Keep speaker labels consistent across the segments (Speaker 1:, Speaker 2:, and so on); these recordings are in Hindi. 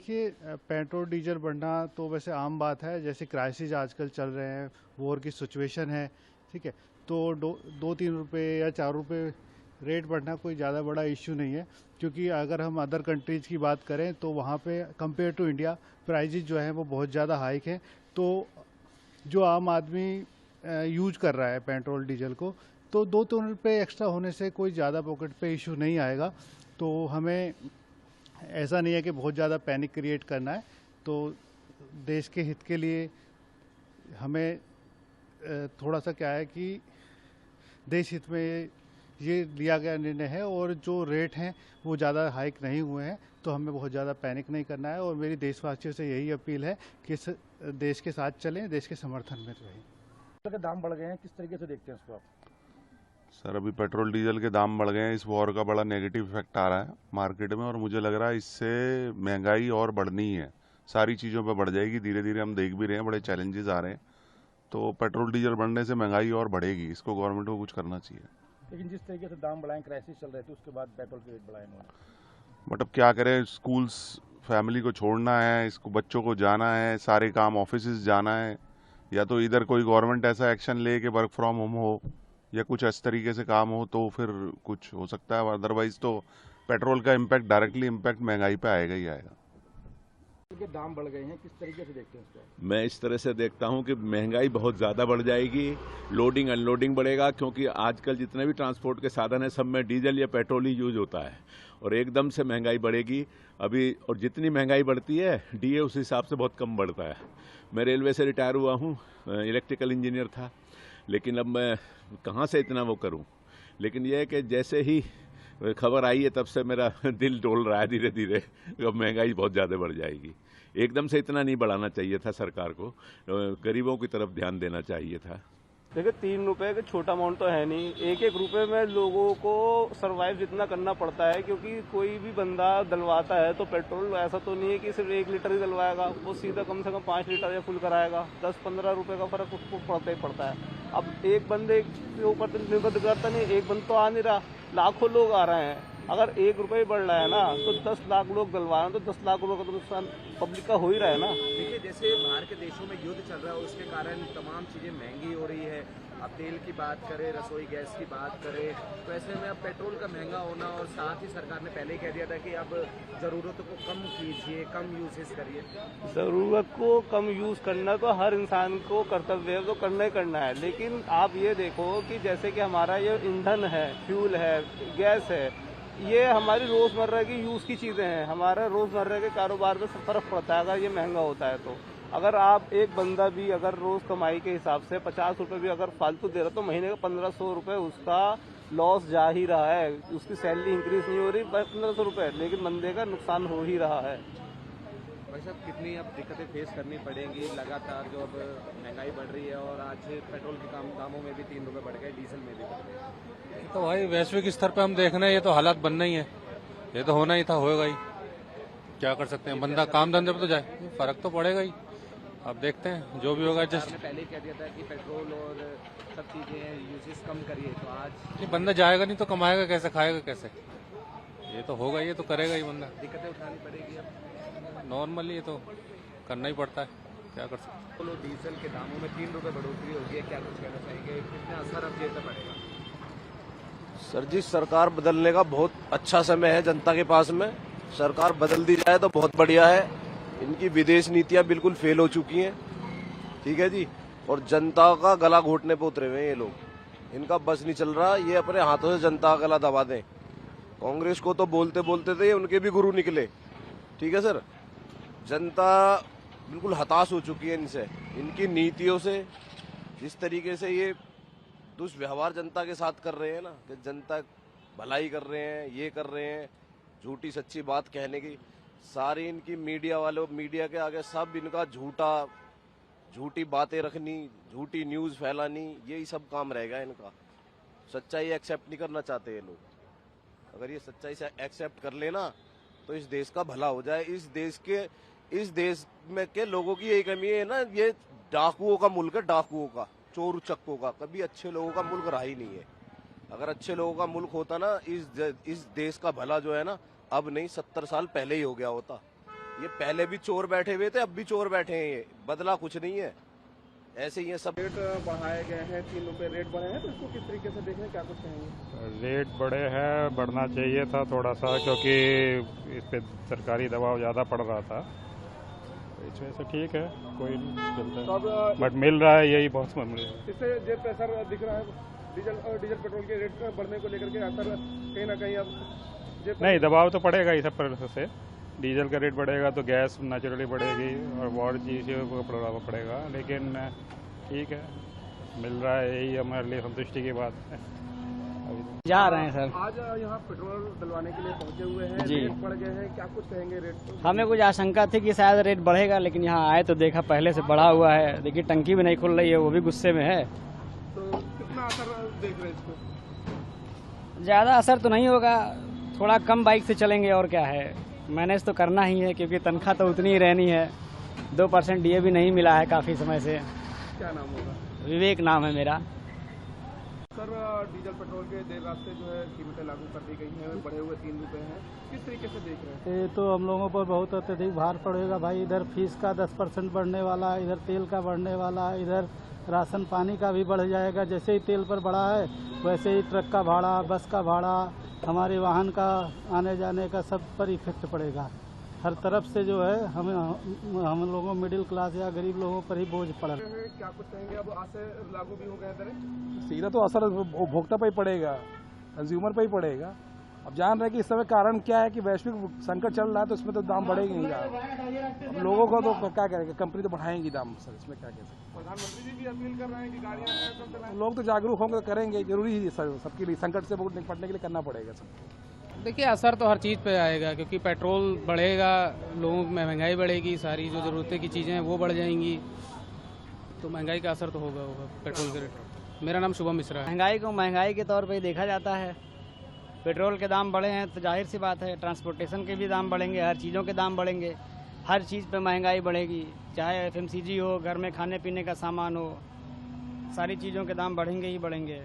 Speaker 1: देखिए, पेट्रोल डीजल बढ़ना तो वैसे आम बात है। जैसे क्राइसिस आजकल चल रहे हैं, वॉर की सिचुएशन है, ठीक है। तो 2-3 रुपये या 4 रुपये रेट बढ़ना कोई ज़्यादा बड़ा इश्यू नहीं है, क्योंकि अगर हम अदर कंट्रीज़ की बात करें तो वहाँ पे कंपेयर टू इंडिया प्राइजेज जो हैं वो बहुत ज़्यादा हाइक हैं। तो जो आम आदमी यूज कर रहा है पेट्रोल डीजल को, तो 2-3 रुपये एक्स्ट्रा होने से कोई ज़्यादा पॉकेट पे इशू नहीं आएगा। तो हमें ऐसा नहीं है कि बहुत ज़्यादा पैनिक क्रिएट करना है। तो देश के हित के लिए हमें थोड़ा सा क्या है कि देश हित में ये लिया गया निर्णय है, और जो रेट हैं वो ज़्यादा हाइक नहीं हुए हैं, तो हमें बहुत ज़्यादा पैनिक नहीं करना है। और मेरी देशवासियों से यही अपील है कि देश के साथ चलें, देश के समर्थन में रहें।
Speaker 2: के दाम बढ़ गए हैं, किस तरीके से देखते हैं उसको आप?
Speaker 3: सर, अभी पेट्रोल डीजल के दाम बढ़ गए हैं, इस वॉर का बड़ा नेगेटिव इफेक्ट आ रहा है मार्केट में, और मुझे लग रहा है इससे महंगाई और बढ़नी है, सारी चीज़ों पे बढ़ जाएगी। धीरे धीरे हम देख भी रहे हैं, बड़े चैलेंजेस आ रहे हैं। तो पेट्रोल डीजल बढ़ने से महंगाई और बढ़ेगी, इसको गवर्नमेंट को कुछ करना चाहिए।
Speaker 2: लेकिन जिस तरीके से दाम बढ़ाएं, क्राइसिस चल रहे थे, उसके बाद पेट्रोल के रेट बढ़ाए उन्होंने।
Speaker 3: बट अब क्या करें, स्कूल्स फैमिली को छोड़ना है, इसको बच्चों को जाना है, सारे काम ऑफिस जाना है, या तो इधर कोई गवर्नमेंट ऐसा एक्शन ले कि वर्क फ्रॉम होम हो या कुछ इस तरीके से काम हो, तो फिर कुछ हो सकता है। अदरवाइज तो पेट्रोल का इम्पैक्ट, डायरेक्टली इम्पैक्ट महंगाई पे आएगा ही आएगा।
Speaker 2: के दाम बढ़ गए हैं, किस तरीके से देखते हैं उसको?
Speaker 4: मैं इस तरह से देखता हूं कि महंगाई बहुत ज़्यादा बढ़ जाएगी, लोडिंग अनलोडिंग बढ़ेगा, क्योंकि आजकल जितने भी ट्रांसपोर्ट के साधन हैं सब में डीजल या पेट्रोल ही यूज होता है, और एकदम से महंगाई बढ़ेगी अभी। और जितनी महंगाई बढ़ती है, डीए उस हिसाब से बहुत कम बढ़ता है। मैं रेलवे से रिटायर हुआ हूँ, इलेक्ट्रिकल इंजीनियर था, लेकिन अब मैं कहाँ से इतना वो करूँ। लेकिन यह है कि जैसे ही खबर आई है तब से मेरा दिल डोल रहा है धीरे धीरे, अब महंगाई बहुत ज़्यादा बढ़ जाएगी। एकदम से इतना नहीं बढ़ाना चाहिए था, सरकार को गरीबों की तरफ ध्यान देना चाहिए था।
Speaker 5: देखिए, 3 रुपए का छोटा अमाउंट तो है नहीं। एक एक रुपए में लोगों को सरवाइव जितना करना पड़ता है, क्योंकि कोई भी बंदा डलवाता है तो पेट्रोल ऐसा तो नहीं है कि सिर्फ 1 लीटर ही डलवाएगा, वो सीधा कम से कम 5 लीटर या फुल कराएगा। 10-15 रुपए का फर्क उसको पड़ता ही पड़ता है। अब एक बंदे के ऊपर तो निर्भर करता नहीं, एक बंदा तो आ नहीं रहा, लाखों लोग आ रहे हैं। अगर 1 रुपये बढ़ रहा है ना, तो 10 लाख लोग डलवा रहे हैं, तो 10 लाख रुपये का तो नुकसान पब्लिक का हो ही रहा है ना।
Speaker 6: देखिए, जैसे बाहर के देशों में युद्ध चल रहा है, उसके कारण तमाम चीज़ें महंगी हो रही है। अब तेल की बात करें, रसोई गैस की बात करें, तो ऐसे में अब पेट्रोल का महंगा होना, और साथ ही सरकार ने पहले ही कह दिया था कि अब ज़रूरत को कम कीजिए, कम यूजेस करिए।
Speaker 5: ज़रूरत को कम यूज़ करना तो हर इंसान को कर्तव्य है, तो करना ही करना है। लेकिन आप ये देखो कि जैसे कि हमारा ये ईंधन है, फ्यूल है, गैस है, ये हमारी रोज़मर्रा की यूज़ की चीज़ें हैं। हमारा रोज़मर्रा के कारोबार में फ़र्क पड़ता है अगर ये महंगा होता है तो। अगर आप एक बंदा भी अगर रोज़ कमाई के हिसाब से 50 रुपये भी अगर फालतू दे रहा, तो महीने का 1500 रुपये उसका लॉस जा ही रहा है। उसकी सैलरी इंक्रीज नहीं हो रही, 1500 रुपये, लेकिन बंदे का नुकसान हो ही रहा है।
Speaker 6: भाई साहब, कितनी अब दिक्कतें फेस करनी पड़ेंगी लगातार, जो अब महंगाई बढ़ रही है, और आज पेट्रोल के दामों में भी 3 रुपये बढ़ गए, डीजल में भी बढ़ गए।
Speaker 7: तो भाई वैश्विक स्तर पे हम देख रहे हैं, ये तो हालात बनना ही है, ये तो होना ही था, होएगा ही। क्या कर सकते हैं, बंदा काम धंधे पे तो जाए, फर्क तो पड़ेगा ही। अब देखते हैं जो भी होगा। जस्ट
Speaker 6: पहले ही कह दिया था कि पेट्रोल और सब चीजें यूजेस कम करिए, तो आज
Speaker 7: ये बंदा जाएगा नहीं तो कमाएगा कैसे, खाएगा कैसे? ये तो होगा, ये तो करेगा ही बंदा।
Speaker 6: दिक्कतें उठानी पड़ेगी अब।
Speaker 7: नॉर्मली ये तो करना ही पड़ता है, क्या कर सकते हैं।
Speaker 6: पेट्रोल और डीजल के दामों में 3 रुपये बढ़ोतरी होगी है, क्या कुछ कहना चाहेंगे, कितना असर अब जेल पड़ेगा?
Speaker 8: सर जी, सरकार बदलने का बहुत अच्छा समय है जनता के पास में। सरकार बदल दी जाए तो बहुत बढ़िया है। इनकी विदेश नीतियां बिल्कुल फेल हो चुकी हैं, ठीक है जी, और जनता का गला घोटने पे उतरे हुए हैं ये लोग। इनका बस नहीं चल रहा, ये अपने हाथों से जनता का गला दबा दें। कांग्रेस को तो बोलते बोलते थे उनके भी गुरु निकले, ठीक है सर। जनता बिल्कुल हताश हो चुकी है इनसे, इनकी नीतियों से। जिस तरीके से ये दुष्व्यवहार जनता के साथ कर रहे हैं ना, कि जनता भलाई कर रहे हैं, ये कर रहे हैं, झूठी सच्ची बात कहने की, सारी इनकी मीडिया वालों, मीडिया के आगे सब इनका झूठी बातें रखनी, झूठी न्यूज़ फैलानी, यही सब काम रहेगा इनका। सच्चाई एक्सेप्ट नहीं करना चाहते ये लोग। अगर ये सच्चाई से एक्सेप्ट कर लेना तो इस देश का भला हो जाए। इस देश में के लोगों की यही कमी है ना, ये डाकुओं का मुल्क है, डाकुओं का, चोर उचक्कों का। कभी अच्छे लोगों का मुल्क रहा ही नहीं है। अगर अच्छे लोगों का मुल्क होता ना, इस देश का भला जो है ना, अब नहीं 70 साल पहले ही हो गया होता। ये पहले भी चोर बैठे हुए थे, अब भी चोर बैठे हैं, ये बदला कुछ नहीं है, ऐसे ही है सब।
Speaker 2: रेट बढ़ाए गए हैं, 3 रुपए रेट बढ़े हैं, तो इसको किस तरीके से देख रहे हैं, क्या कुछ कहेंगे?
Speaker 9: रेट बढ़े हैं, बढ़ना चाहिए था थोड़ा सा, क्योंकि इस पे सरकारी दबाव ज़्यादा पड़ रहा था, इस वजह से ठीक है, कोई नहीं चलता है, बट मिल रहा है, यही बहुत मामले है।
Speaker 2: इससे जो प्रेशर दिख रहा है डीजल पेट्रोल के रेट बढ़ने को लेकर के, असर कहीं ना कहीं अब
Speaker 9: नहीं, दबाव तो पड़ेगा ही सब पर से। डीजल का रेट बढ़ेगा तो गैस नेचुरली बढ़ेगी और और चीज़ों को प्रभाव पड़ेगा, लेकिन ठीक है, मिल रहा है, यही हमारे लिए संतुष्टि की बात है।
Speaker 10: जा रहे हैं सर,
Speaker 2: आज यहाँ पेट्रोल डलवाने के लिए पहुंचे हुए हैं,
Speaker 10: जी।
Speaker 2: रेट बढ़ गए हैं, क्या कुछ कहेंगे रेट तो?
Speaker 10: हमें कुछ आशंका थी कि शायद रेट बढ़ेगा, लेकिन यहाँ आए तो देखा पहले से बढ़ा हुआ है। देखिए टंकी भी नहीं खुल रही है, वो भी गुस्से में है।
Speaker 2: तो कितना असर देख रहे हैं इसको?
Speaker 10: ज़्यादा असर तो नहीं होगा, थोड़ा कम बाइक से चलेंगे और क्या है, मैनेज तो करना ही है, क्योंकि तनख्वाह तो उतनी ही रहनी है। 2% DA भी नहीं मिला है काफ़ी समय से।
Speaker 2: क्या नाम होगा?
Speaker 10: विवेक नाम है मेरा।
Speaker 2: सर, डीजल पेट्रोल के देर रास्ते जो है कीमतें लागू कर दी गई हैं, बढ़े हुए 3 रुपए हैं, किस तरीके से देख रहे हैं?
Speaker 11: ये तो हम लोगों पर बहुत अत्यधिक भार पड़ेगा भाई। इधर फीस का 10% बढ़ने वाला, इधर तेल का बढ़ने वाला, इधर राशन पानी का भी बढ़ जाएगा। जैसे ही तेल पर बढ़ा है वैसे ही ट्रक का भाड़ा, बस का भाड़ा, हमारे वाहन का आने जाने का सब पर इफेक्ट पड़ेगा। हर तरफ से जो है हम लोगों मिडिल क्लास या गरीब लोगों पर ही बोझ पड़ रहा है।
Speaker 2: क्या कुछ कहेंगे, अब आज से लागू भी हो गए दरें?
Speaker 12: सीधा तो असर उपभोक्ता पर ही पड़ेगा, कंज्यूमर पर ही पड़ेगा। अब जान रहे हैं कि इस समय कारण क्या है कि वैश्विक संकट चल रहा है, तो इसमें तो दाम बढ़ेंगे ही। अब लोगों को तो क्या करेंगे, कंपनी तो बढ़ाएंगी दाम सर, इसमें क्या कह सकते हैं।
Speaker 2: प्रधानमंत्री जी भी अपील कर रहे हैं कि गाड़ियां कम चलाएं।
Speaker 12: लोग तो जागरूक होंगे, तो करेंगे, जरूरी है सर, सबके लिए संकट से बहुत निपटने के लिए करना पड़ेगा सबको।
Speaker 13: देखिए असर तो हर चीज़ पे आएगा, क्योंकि पेट्रोल बढ़ेगा, लोगों में महंगाई बढ़ेगी, सारी जो ज़रूरतें की चीज़ें हैं वो बढ़ जाएंगी, तो महंगाई का असर तो होगा पेट्रोल के रेट। मेरा नाम शुभम मिश्रा है।
Speaker 10: महंगाई को महंगाई के तौर पर ही देखा जाता है। पेट्रोल के दाम बढ़े हैं तो जाहिर सी बात है ट्रांसपोर्टेशन के भी दाम बढ़ेंगे, हर चीज़ों के दाम बढ़ेंगे, हर चीज़ पे महंगाई बढ़ेगी, चाहे FMCG हो, घर में खाने पीने का सामान हो, सारी चीज़ों के दाम बढ़ेंगे ही बढ़ेंगे।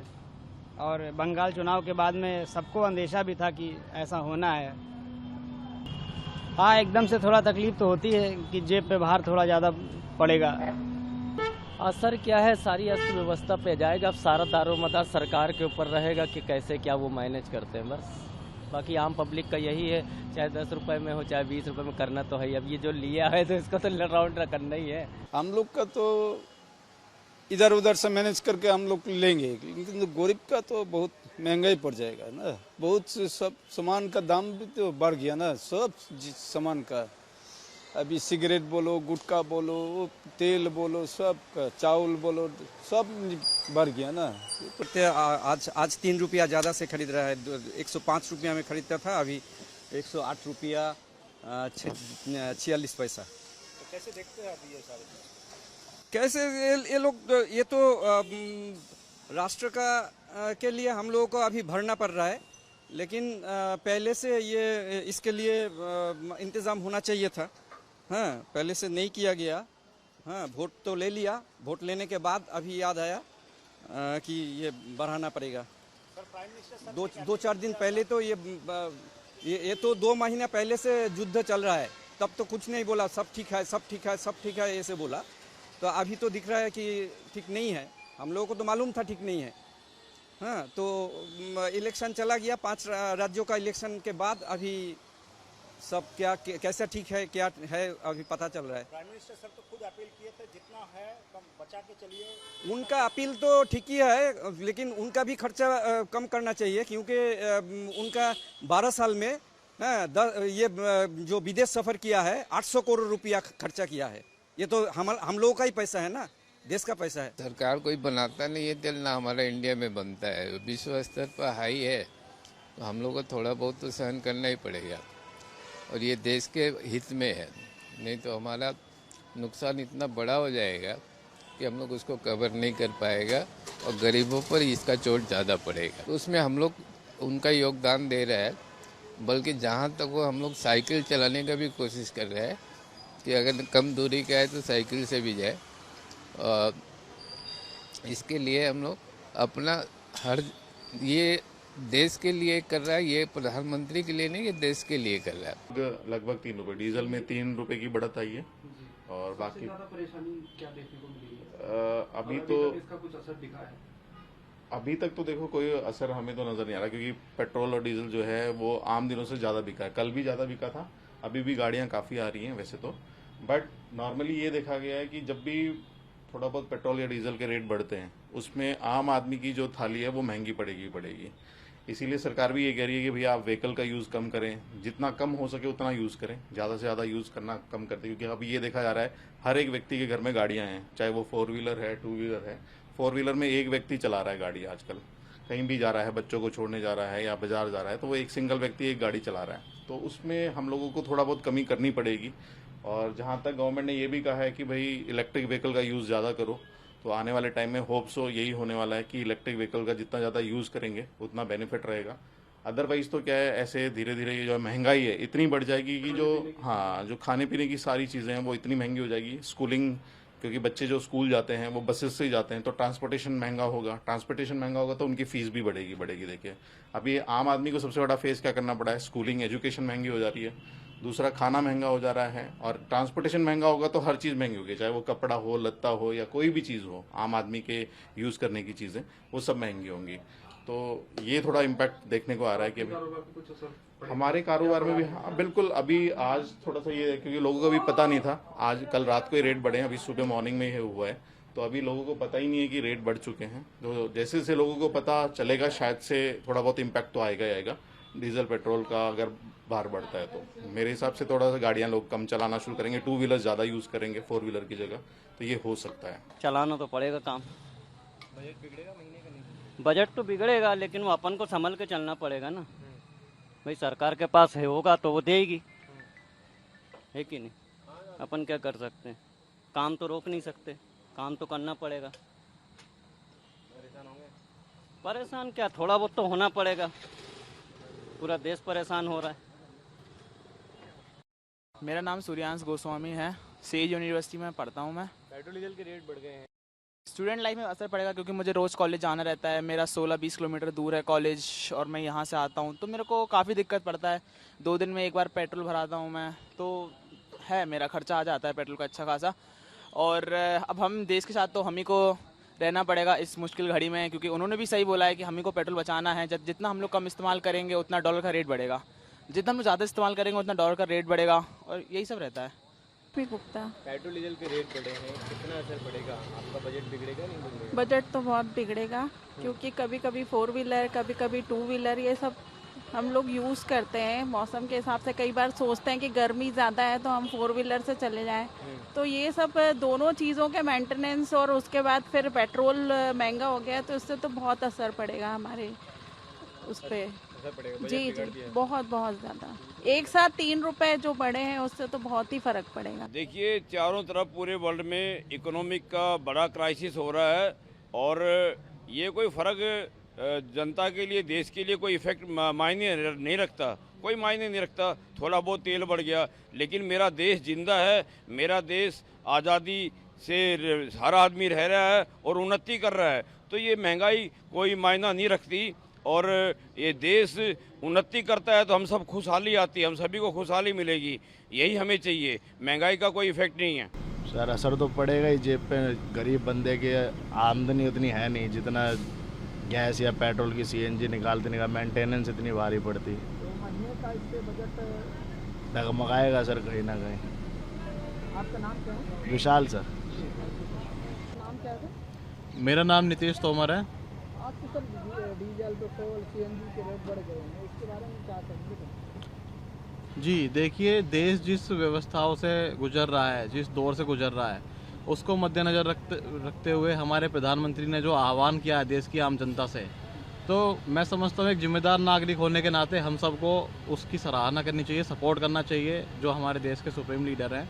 Speaker 10: और बंगाल चुनाव के बाद में सबको अंदेशा भी था कि ऐसा होना है। हाँ, एकदम से थोड़ा तकलीफ तो होती है कि जेब पे भार थोड़ा ज़्यादा पड़ेगा।
Speaker 14: असर क्या है, सारी अर्थव्यवस्था पे जाएगा। अब सारा दारोमदार सरकार के ऊपर रहेगा कि कैसे क्या वो मैनेज करते हैं, बस। बाकी आम पब्लिक का यही है, चाहे 10 रुपए में हो चाहे 20 रुपए में, करना तो है। अब ये जो लिया है तो इसको तो राउंड करना ही है।
Speaker 15: हम लोग का तो इधर उधर से मैनेज करके हम लोग लेंगे, लेकिन तो गरीब का तो बहुत महंगाई पड़ जाएगा ना। बहुत से सब सामान का दाम भी तो बढ़ गया ना, सब सामान का। अभी सिगरेट बोलो, गुटखा बोलो, तेल बोलो, सब का, चावल बोलो, सब बढ़ गया ना।
Speaker 16: आज 3 रुपया ज़्यादा से खरीद रहा है। 105 रुपया में खरीदता था, अभी 108 रुपया 46 पैसा।
Speaker 2: तो कैसे देखते हैं अभी ये सारे?
Speaker 16: कैसे ये लोग, ये तो राष्ट्र का के लिए हम लोगों को अभी भरना पड़ रहा है, लेकिन पहले से ये इसके लिए इंतज़ाम होना चाहिए था। हाँ, पहले से नहीं किया गया। हाँ, वोट तो ले लिया, वोट लेने के बाद अभी याद आया कि ये बढ़ाना पड़ेगा। दो चार दिन पहले तो ये तो 2 महीना पहले से युद्ध चल रहा है, तब तो कुछ नहीं बोला, सब ठीक है, सब ठीक है, सब ठीक है, ऐसे बोला। तो अभी तो दिख रहा है कि ठीक नहीं है, हम लोगों को तो मालूम था ठीक नहीं है। हाँ, तो इलेक्शन चला गया, 5 राज्यों का इलेक्शन के बाद अभी सब क्या कैसा ठीक है क्या है अभी पता चल रहा है।
Speaker 2: प्राइम मिनिस्टर सर तो खुद अपील किए थे, जितना है कम बचा के चलिए।
Speaker 16: उनका अपील तो ठीक ही है, लेकिन उनका भी खर्चा कम करना चाहिए, क्योंकि उनका 12 साल में ये जो विदेश सफर किया है 800 करोड़ रुपया खर्चा किया है। ये तो हम लोगों का ही पैसा है ना, देश का पैसा है।
Speaker 17: सरकार कोई बनाता नहीं है तेल, ना हमारा इंडिया में बनता है। विश्व स्तर पर हाई है, तो हम लोग को थोड़ा बहुत तो सहन करना ही पड़ेगा, और ये देश के हित में है। नहीं तो हमारा नुकसान इतना बड़ा हो जाएगा कि हम लोग उसको कवर नहीं कर पाएगा, और गरीबों पर इसका चोट ज़्यादा पड़ेगा। तो उसमें हम लोग उनका योगदान दे रहे हैं, बल्कि जहाँ तक वो हम लोग साइकिल चलाने का भी कोशिश कर रहे हैं कि अगर कम दूरी का है तो साइकिल से भी जाए। और इसके लिए हम लोग अपना ये देश के लिए कर रहा है, ये प्रधानमंत्री के लिए नहीं, ये देश के लिए कर रहा है।
Speaker 18: लगभग 3 रुपए, डीजल में 3 रुपए की बढ़त आई है और बाकी
Speaker 2: परेशानी क्या देखने को मिली है?
Speaker 18: अभी तो
Speaker 2: इसका कुछ असर दिखा है?
Speaker 18: अभी तक तो देखो कोई असर हमें तो नजर नहीं आ रहा, क्योंकि पेट्रोल और डीजल जो है वो आम दिनों से ज्यादा बिका है। कल भी ज्यादा बिका था, अभी भी गाड़ियां काफी आ रही हैं वैसे तो, बट नॉर्मली ये देखा गया है कि जब भी थोड़ा बहुत पेट्रोल या डीजल के रेट बढ़ते हैं उसमें आम आदमी की जो थाली है वो महंगी पड़ेगी। इसीलिए सरकार भी ये कह रही है कि भैया आप व्हीकल का यूज कम करें, जितना कम हो सके उतना यूज करें, ज्यादा से ज्यादा यूज करना कम करते, क्योंकि अब ये देखा जा रहा है हर एक व्यक्ति के घर में गाड़ियां हैं, चाहे वो 4 व्हीलर है 2 व्हीलर है। 4 व्हीलर में एक व्यक्ति चला रहा है गाड़ी, आजकल कहीं भी जा रहा है, बच्चों को छोड़ने जा रहा है या बाजार जा रहा है तो वो एक सिंगल व्यक्ति एक गाड़ी चला रहा है। तो उसमें हम लोगों को थोड़ा बहुत कमी करनी पड़ेगी। और जहाँ तक गवर्नमेंट ने ये भी कहा है कि भाई इलेक्ट्रिक व्हीकल का यूज़ ज़्यादा करो, तो आने वाले टाइम में होप्स हो यही होने वाला है कि इलेक्ट्रिक व्हीकल का जितना ज़्यादा यूज़ करेंगे उतना बेनिफिट रहेगा। अदरवाइज तो क्या है, ऐसे धीरे धीरे ये जो महंगाई है इतनी बढ़ जाएगी कि जो खाने पीने की सारी चीज़ें हैं वो इतनी महंगी हो जाएगी। स्कूलिंग, क्योंकि बच्चे जो स्कूल जाते हैं वो बसेस से ही जाते हैं, तो ट्रांसपोर्टेशन महंगा होगा तो उनकी फीस भी बढ़ेगी। देखिए अभी आम आदमी को सबसे बड़ा फेस क्या करना पड़ा है, स्कूलिंग एजुकेशन महंगी हो जा रही है, दूसरा खाना महंगा हो जा रहा है, और ट्रांसपोर्टेशन महंगा होगा तो हर चीज़ महंगी होगी, चाहे वो कपड़ा हो, लत्ता हो या कोई भी चीज़ हो, आम आदमी के यूज़ करने की चीज़ें वो सब महंगी होंगी। तो ये थोड़ा इम्पैक्ट देखने को आ रहा है कि हमारे कारोबार में भी। हाँ बिल्कुल, अभी आज थोड़ा सा ये, क्योंकि लोगों को भी पता नहीं था, आज कल रात को ही रेट बढ़े हैं, अभी सुबह मॉर्निंग में ही हुआ है, तो अभी लोगों को पता ही नहीं है कि रेट बढ़ चुके हैं। तो जैसे जैसे लोगों को पता चलेगा शायद से थोड़ा बहुत इम्पैक्ट तो आएगा डीजल पेट्रोल का अगर भार बढ़ता है तो। मेरे हिसाब से थोड़ा सा गाड़ियां लोग कम चलाना शुरू करेंगे, 2 व्हीलर ज़्यादा यूज़ करेंगे 4 व्हीलर की जगह, तो ये हो सकता है।
Speaker 14: चलाना तो पड़ेगा काम।
Speaker 2: बजट बिगड़ेगा महीने का? नहीं,
Speaker 14: बजट तो बिगड़ेगा लेकिन वो अपन को संभल के चलना पड़ेगा ना भाई। सरकार के पास है होगा तो वो देगी, है कि नहीं? अपन क्या कर सकते हैं, काम तो रोक नहीं सकते, काम तो करना पड़ेगा।
Speaker 2: परेशान होंगे?
Speaker 14: परेशान क्या, थोड़ा बहुत तो होना पड़ेगा, पूरा देश परेशान हो रहा है।
Speaker 19: मेरा नाम सूर्यांश गोस्वामी है, सेज यूनिवर्सिटी में पढ़ता हूँ मैं।
Speaker 2: पेट्रोल डीजल के रेट बढ़ गए हैं,
Speaker 19: स्टूडेंट लाइफ में असर पड़ेगा क्योंकि मुझे रोज़ कॉलेज जाना रहता है। मेरा 16-20 किलोमीटर दूर है कॉलेज और मैं यहाँ से आता हूँ, तो मेरे को काफ़ी दिक्कत पड़ता है। 2 दिन में एक बार पेट्रोल भराता हूँ मैं, तो है मेरा खर्चा आ जाता है पेट्रोल का अच्छा खासा। और अब हम देश के साथ तो हम ही को रहना पड़ेगा इस मुश्किल घड़ी में, क्योंकि उन्होंने भी सही बोला है कि हम ही को पेट्रोल बचाना है। जब जितना हम लोग कम इस्तेमाल करेंगे उतना डॉलर का रेट बढ़ेगा, जितना हम लोग ज़्यादा इस्तेमाल करेंगे उतना डॉलर का रेट बढ़ेगा, और यही सब रहता है।
Speaker 20: गुप्ता,
Speaker 2: पेट्रोल डीजल के रेट बढ़े हैं, कितना असर पड़ेगा? आपका बजट बिगड़ेगा नहीं बिगड़ेगा?
Speaker 20: बजट तो बहुत बिगड़ेगा, क्योंकि कभी कभी 4 व्हीलर, कभी कभी 2 व्हीलर, ये सब हम लोग यूज़ करते हैं मौसम के हिसाब से। कई बार सोचते हैं कि गर्मी ज़्यादा है तो हम 4 व्हीलर से चले जाएं, तो ये सब दोनों चीज़ों के मेंटेनेंस, और उसके बाद फिर पेट्रोल महंगा हो गया तो इससे तो बहुत असर पड़ेगा हमारे उस पर। जी, बहुत ज़्यादा। एक साथ 3 रुपए जो बढ़े हैं उससे तो बहुत ही फर्क पड़ेगा।
Speaker 21: देखिए, चारों तरफ पूरे वर्ल्ड में इकोनॉमिक का बड़ा क्राइसिस हो रहा है, और ये कोई फर्क जनता के लिए, देश के लिए कोई इफेक्ट मायने नहीं रखता, कोई मायने नहीं रखता। थोड़ा बहुत तेल बढ़ गया, लेकिन मेरा देश जिंदा है, मेरा देश आज़ादी से हर आदमी रह रहा है और उन्नति कर रहा है, तो ये महंगाई कोई मायना नहीं रखती। और ये देश उन्नति करता है तो हम सब खुशहाली आती है, हम सभी को खुशहाली मिलेगी, यही हमें चाहिए। महंगाई का कोई इफेक्ट नहीं है।
Speaker 22: सर असर तो पड़ेगा ही जेब पे, गरीब बंदे की आमदनी उतनी है नहीं जितना गैस या पेट्रोल की सीएनजी निकालते मेंटेनेंस इतनी भारी पड़ती।
Speaker 2: तो महीने का इससे बजट
Speaker 22: डगमगाएगा सर कहीं ना कहीं।
Speaker 2: आपका नाम क्या है?
Speaker 22: विशाल सर।
Speaker 2: नाम क्या है?
Speaker 22: मेरा नाम नीतीश तोमर है।
Speaker 2: आपके सर डीजल, पेट्रोल, सीएनजी के रेट बढ़ गए हैं, इसके बारे में क्या कहेंगे?
Speaker 22: जी देखिए, देश जिस व्यवस्थाओं से गुजर रहा है, जिस दौर से गुजर रहा है, उसको मद्देनज़र रखते हुए हमारे प्रधानमंत्री ने जो आह्वान किया है देश की आम जनता से, तो मैं समझता हूँ एक जिम्मेदार नागरिक होने के नाते हम सबको उसकी सराहना करनी चाहिए, सपोर्ट करना चाहिए। जो हमारे देश के सुप्रीम लीडर हैं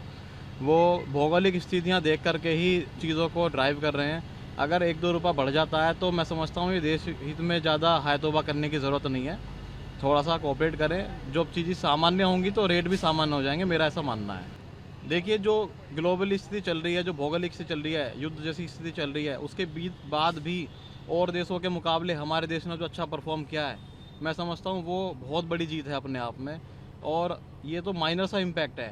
Speaker 22: वो भौगोलिक स्थितियाँ देख करके ही चीज़ों को ड्राइव कर रहे हैं। अगर 1-2 रुपया बढ़ जाता है तो मैं समझता हूँ ये देश हित में ज़्यादा हाय तौबा करने की ज़रूरत नहीं है, थोड़ा सा कोऑपरेट करें। जो चीज़ें सामान्य होंगी तो रेट भी सामान्य हो जाएंगे, मेरा ऐसा मानना है। देखिए, जो ग्लोबल स्थिति चल रही है, जो भौगोलिक स्थिति चल रही है, युद्ध जैसी स्थिति चल रही है, उसके बाद भी और देशों के मुकाबले हमारे देश ने जो अच्छा परफॉर्म किया है, मैं समझता हूँ वो बहुत बड़ी जीत है अपने आप में। और ये तो माइनर सा इम्पैक्ट है,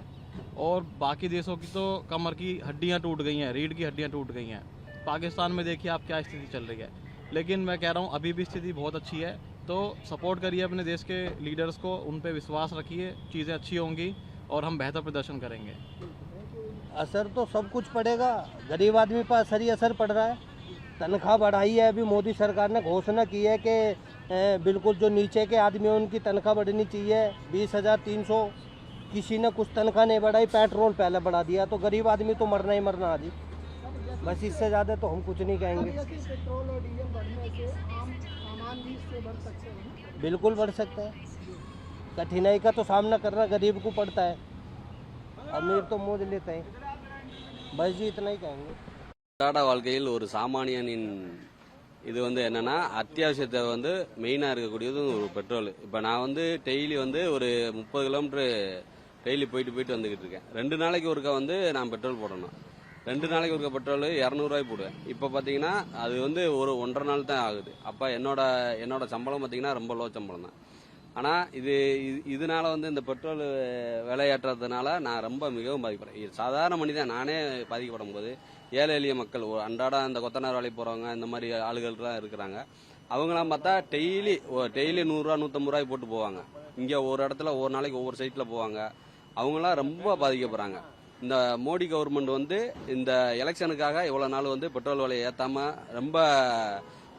Speaker 22: और बाकी देशों की तो कमर की हड्डियाँ टूट गई हैं, रीढ़ की हड्डियाँ टूट गई हैं। पाकिस्तान में देखिए आप क्या स्थिति चल रही है। लेकिन मैं कह रहा हूँ अभी भी स्थिति बहुत अच्छी है, तो सपोर्ट करिए अपने देश के लीडर्स को, उन पे विश्वास रखिए, चीज़ें अच्छी होंगी और हम बेहतर प्रदर्शन करेंगे।
Speaker 1: असर तो सब कुछ पड़ेगा, गरीब आदमी पर असर ही असर पड़ रहा है। तनख्वाह बढ़ाई है, अभी मोदी सरकार ने घोषणा की है कि बिल्कुल जो नीचे के आदमी हैं उनकी तनख्वाह बढ़नी चाहिए 20,300। किसी ने कुछ तनख्वाह नहीं बढ़ाई, पेट्रोल पहले बढ़ा दिया, तो गरीब आदमी तो मरना ही मरना आदि, बस इससे ज़्यादा तो हम कुछ नहीं कहेंगे।
Speaker 2: पेट्रोल और डीजल बढ़ने से आम सामान भी इससे बढ़ सकते हैं।
Speaker 1: बिल्कुल बढ़ सकता है, कठिनाई का तो सामना करना गरीब को पड़ता है, अमीर तो मौज लेते हैं। बस जी इतना ही कहेंगे।
Speaker 3: அன்றாட வாழ்க்கையில் ஒரு சாமானியனின் இது என்னன்னா அத்தியாவசிய தேவை மெயினாக இருக்கக்கூடியது ஒரு பெட்ரோல். இப்போ நான் டெய்லி ஒரு 30 கிலோமீட்டர் டெய்லி போயிட்டு வந்துக்கிட்டு இருக்கேன். 2 நாளைக்கு ஒருக்கா நான் பெட்ரோல் போடணும். 2 நாளைக்கு ஒருக்கா பெட்ரோல் 200 ரூபாய் போடுவேன். இப்போ பார்த்தீங்கன்னா அது ஒரு 1.5 நாள் தான் ஆகுது. அப்போ என்னோட சம்பளம் பார்த்தீங்கன்னா ரொம்ப லோ சம்பளம் தான். ஆனால் இதனால இந்த பெட்ரோல் விலையேற்றதுனால நான் ரொம்ப மிகவும் பாதிக்கப்படுறேன். சாதாரண மனிதன் நானே பாதிக்கப்படும் போது ஏழை எளிய மக்கள் அன்றாட அந்த கொத்தனார் வேலைக்கு போகிறவங்க இந்த மாதிரி ஆளுகள்லாம் இருக்கிறாங்க. அவங்களாம் பார்த்தா டெய்லி 100 ரூபா 150 ரூபாய் போட்டு போவாங்க. இங்கே ஒரு இடத்துல ஒரு நாளைக்கு ஒவ்வொரு சைட்டில் போவாங்க. அவங்களாம் ரொம்ப பாதிக்கப்படுறாங்க. இந்த மோடி கவர்மெண்ட் இந்த எலெக்ஷனுக்காக இவ்வளோ நாள் பெட்ரோல் விலையை ஏற்றாமல் ரொம்ப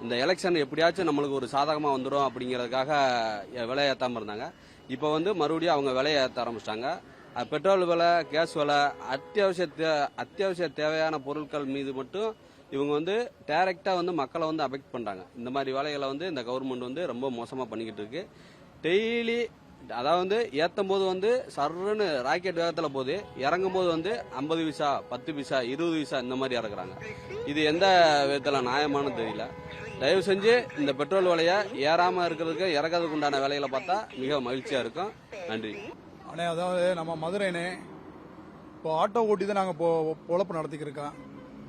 Speaker 3: இந்த எலெக்ஷன் எப்படியாச்சும் நம்மளுக்கு ஒரு சாதகமாக வந்துடும் அப்படிங்கிறதுக்காக விலை ஏற்றாமல் இருந்தாங்க. இப்போ மறுபடியும் அவங்க விலையை ஏற்ற ஆரம்பிச்சிட்டாங்க. பெட்ரோல் விலை, கேஸ் விலை, அத்தியாவசிய தேவையான பொருட்கள் மீது மட்டும் இவங்க டைரக்டாக மக்களை அஃபெக்ட் பண்ணுறாங்க. இந்த மாதிரி வேலைகளை இந்த கவர்மெண்ட் ரொம்ப மோசமாக பண்ணிக்கிட்டு இருக்கு. டெய்லி அதாவது ஏற்றும் போது சர்ன்னு ராக்கெட் வேகத்தில் போகுது, இறங்கும் போது 50 பைசா 10 பைசா 20 பைசா இந்த மாதிரி இறக்குறாங்க. இது எந்த விதத்தில் நியாயமானு தெரியல. தயவு செஞ்சு இந்த பெட்ரோல் விலையை ஏறாமல் இருக்கிறதுக்கு இறக்கிறதுக்கு உண்டான வேலைகளை பார்த்தா மிக மகிழ்ச்சியாக இருக்கும். நன்றி.
Speaker 23: அண்ணே, அதாவது நம்ம மதுரைனே இப்போ ஆட்டோ ஓட்டி தான் நாங்கள் பொழப்பு நடத்திக்கிருக்கோம்.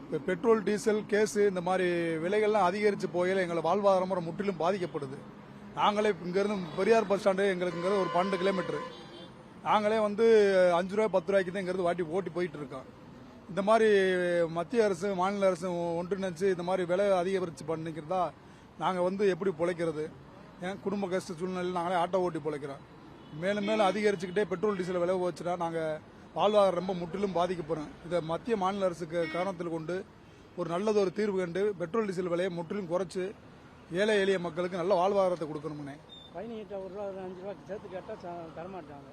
Speaker 23: இப்போ பெட்ரோல், டீசல், கேஸு இந்த மாதிரி விலைகள்லாம் அதிகரித்து போகையில் எங்களை வாழ்வாதாரம் முற்றிலும் பாதிக்கப்படுது. நாங்களே இங்கேருந்து பெரியார் பஸ் ஸ்டாண்டு எங்களுக்குங்கிறது ஒரு 12 கிலோமீட்டரு. நாங்களே 5 ரூபாய் 10 ரூபாய்க்கு தான் இங்கிறது ஓட்டி போயிட்டு இருக்கோம். இந்த மாதிரி மத்திய அரசு, மாநில அரசு ஒன்றிணைச்சு இந்த மாதிரி விலை அதிகரித்து பண்ணிக்கிறதா நாங்கள் எப்படி பிழைக்கிறது? ஏன் குடும்ப கஷ்ட சூழ்நிலையில் நாங்களே ஆட்டோ ஓட்டி பிழைக்கிறோம். மேலும் மேலும் அதிகரிச்சுக்கிட்டே பெட்ரோல், டீசல் விலை வச்சுட்டா நாங்கள் வாழ்வாதாரம் ரொம்ப முற்றிலும் பாதிக்கப்படுறோம். இதை மத்திய மாநில அரசுக்கு காரணத்தில் கொண்டு ஒரு நல்லது ஒரு தீர்வு கண்டு பெட்ரோல், டீசல் விலையை முற்றிலும் குறைச்சு ஏழை எளிய மக்களுக்கு நல்ல வாழ்வாதாரத்தை கொடுக்கணும்னே.
Speaker 11: பயணிகிட்ட 1 ரூபா 5 ரூபா சேர்த்து கேட்டால் தரமாட்டாங்க.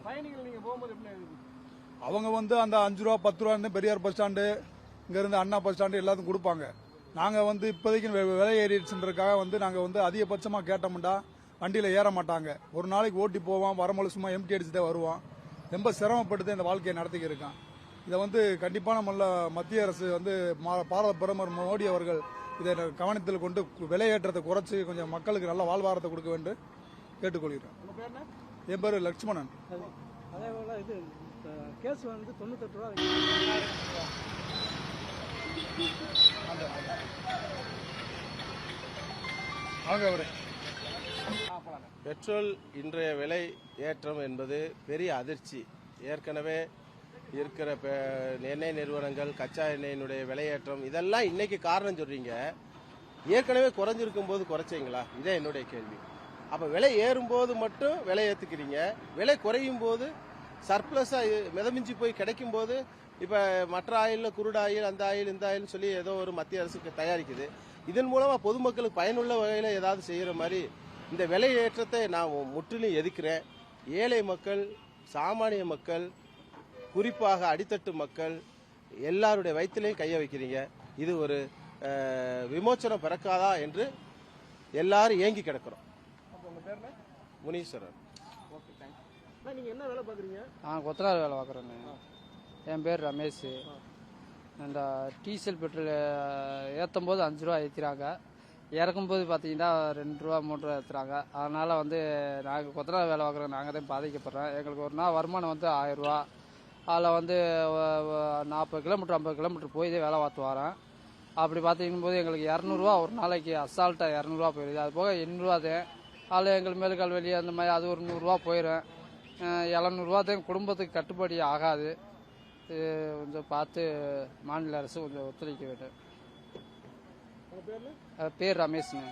Speaker 2: பயணிகள் நீங்கள் போகும்போது எப்படி
Speaker 23: அவங்க அந்த 5 ரூபா 10 ரூபான்னு பெரியார் பஸ் ஸ்டாண்டு, இங்கேருந்து அண்ணா பஸ் ஸ்டாண்டு எல்லாத்துக்கும் கொடுப்பாங்க. நாங்கள் இப்போதைக்கு விலை ஏறிடுச்சுன்றதுக்காக நாங்கள் அதிகபட்சமாக கேட்டோம்டா வண்டியில் ஏற மாட்டாங்க. ஒரு நாளைக்கு ஓட்டி போவான், வரும்போது சும்மா எம்டி அடிச்சுட்டே வருவான். ரொம்ப சிரமப்பட்டு இந்த வாழ்க்கையை நடத்திக்க இருக்கான். இதை கண்டிப்பான மத்திய அரசு பாரத பிரதமர் மோடி அவர்கள் இதை கவனத்தில் கொண்டு விலையேற்றத்தை குறைச்சி கொஞ்சம் மக்களுக்கு நல்ல வாழ்வாதாரத்தை கொடுக்க வேண்டும் கேட்டுக்கொள்கிறேன். என் பேர் லட்சுமணன்.
Speaker 11: அதே போல் இது கேஸ் 98 ரூபா.
Speaker 8: பெட்ரோல் இன்றைய விலை ஏற்றம் என்பது பெரிய அதிர்ச்சி. ஏற்கனவே இருக்கிற எண்ணெய் நிறுவனங்கள், கச்சா எண்ணெயினுடைய விலையேற்றம் இதெல்லாம் இன்னைக்கு காரணம் சொல்றீங்க. ஏற்கனவே குறைஞ்சிருக்கும் போது குறைச்சிங்களா? இதே என்னுடைய கேள்வி. அப்ப விலை ஏறும்போது மட்டும் விலை ஏத்துக்கிறீங்க, விலை குறையும் போது சர்ப்ளஸா மிதமிஞ்சி போய் கிடைக்கும் போது இப்ப மற்ற ஆயில், குருடு ஆயில், அந்த ஆயில், இந்த ஆயில் சொல்லி ஏதோ ஒரு மத்திய அரசுக்கு தயாரிக்குது. இதன் மூலமா பொதுமக்களுக்கு பயனுள்ள வகையில ஏதாவது செய்யற மாதிரி இந்த விலை ஏற்றத்தை நான் முற்றிலும் எதிர்க்கிறேன். ஏழை மக்கள், சாமானிய மக்கள், குறிப்பாக அடித்தட்டு மக்கள் எல்லாருடைய வயிற்றிலையும் கைய வைக்கிறீங்க. இது ஒரு விமோச்சனம் பிறக்காதா என்று எல்லாரும் ஏங்கி கிடக்கிறோம். முனீஸ்வரன்.
Speaker 2: நீங்க என்ன வேலை பாக்குறீங்க?
Speaker 10: கொத்தனார் வேலை பார்க்குறேங்க. என் பேர் ரமேஷ். இந்த டீசல் பெட்ரோல் ஏற்றும் போது 5 ரூபா ஏற்றுறாங்க, இறக்கும்போது பார்த்தீங்கன்னா 2 ரூபா 3 ரூபா ஏற்றுறாங்க. அதனால் நாங்கள் கொத்தனார் வேலை பார்க்குறோம், நாங்கள் தான் பாதிக்கப்படுறோம். எங்களுக்கு ஒரு நாள் வருமானம் 1000 ரூபா. அதில் 40 கிலோமீட்டர் 50 கிலோமீட்டர் போய் தான் வேலை பார்த்து வரேன். அப்படி பார்த்திங்கும் போது எங்களுக்கு 200 ரூபா ஒரு நாளைக்கு அசால்ட்டாக 200 ரூபா போயிடுது. அது போக 800 ரூபா தான்.
Speaker 4: ஆலயங்கள் மேலுக்கால் வெளியே அந்த மாதிரி அது ஒரு 100 ரூபா போயிடும். 700 ரூபா தான் குடும்பத்துக்கு கட்டுப்படி ஆகாது. இது கொஞ்சம் பார்த்து மாநில அரசு கொஞ்சம் ஒத்துழைக்க வேண்டும். பேர் ரமேஷ்ங்க.